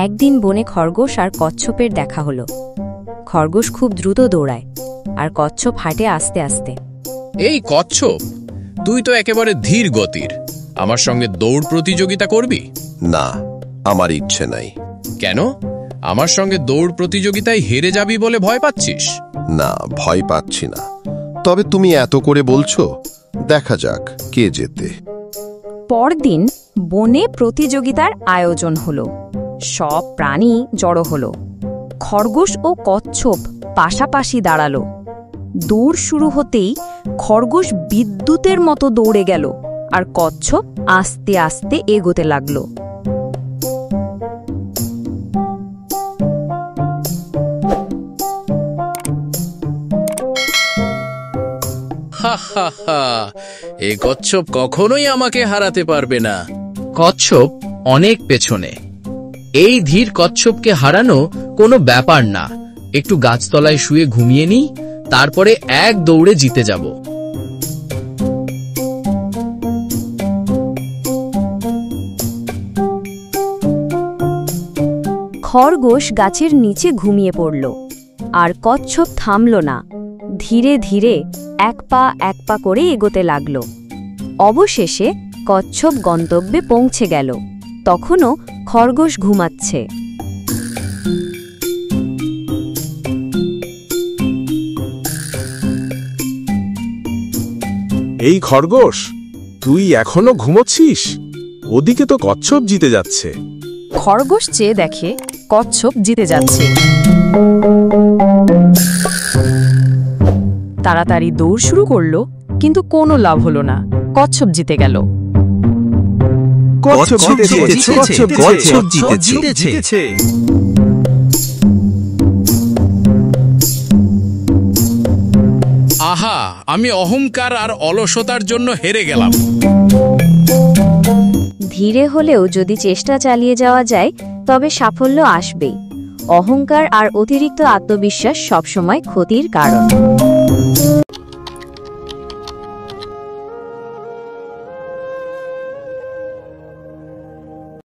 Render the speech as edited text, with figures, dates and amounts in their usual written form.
একদিন বনে খরগোশ আর কচ্ছপের দেখা হলো। খরগোশ খুব দ্রুত দৌড়ায়, আর কচ্ছপ হাঁটে আস্তে আস্তে। এই কচ্ছপ, তুই তো একেবারে ধীর গতির। আমার সঙ্গে দৌড় প্রতিযোগিতা করবি? না, আমার ইচ্ছে নাই। কেন? আমার সঙ্গে দৌড় প্রতিযোগিতায় হেরে যাবি বলে ভয় পাচ্ছিস? না, ভয় পাচ্ছি না, তবে তুমি এত করে বলছো, দেখা যাক কে জেতে। পরদিন বনে প্রতিযোগিতার আয়োজন হলো। সব প্রাণী জড়ো হলো। খরগোশ ও কচ্ছপ পাশাপাশি দাঁড়ালো। দৌড় শুরু হতেই খরগোশ বিদ্যুতের মতো দৌড়ে গেল, আর কচ্ছপ আস্তে আস্তে এগোতে লাগলো। হা হা হা, এই কচ্ছপ কখনোই আমাকে হারাতে পারবে না। কচ্ছপ অনেক পেছনে। এই ধীর কচ্ছপকে হারানো কোনো ব্যাপার না। একটু গাছতলায় শুয়ে ঘুমিয়ে নিই, তারপরে এক দৌড়ে জিতে যাব। খরগোশ গাছের নিচে ঘুমিয়ে পড়ল, আর কচ্ছপ থামল না। ধীরে ধীরে এক পা করে এগোতে লাগল। অবশেষে কচ্ছপ গন্তব্যে পৌঁছে গেল। তখনও খরগোশ ঘুমাচ্ছে। এই খরগোশ, তুই এখনো ঘুমোচ্ছিস? ওদিকে তো কচ্ছপ জিতে যাচ্ছে। খরগোশ চেয়ে দেখে কচ্ছপ জিতে যাচ্ছে। তাড়াতাড়ি দৌড় শুরু করলো, কিন্তু কোনো লাভ হলো না। কচ্ছপ জিতে গেল। আহা, আমি অহংকার আর অলসতার জন্য হেরে গেলাম। ধীরে হলেও যদি চেষ্টা চালিয়ে যাওয়া যায়, তবে সাফল্য আসবেই। অহংকার আর অতিরিক্ত আত্মবিশ্বাস সবসময় ক্ষতির কারণ।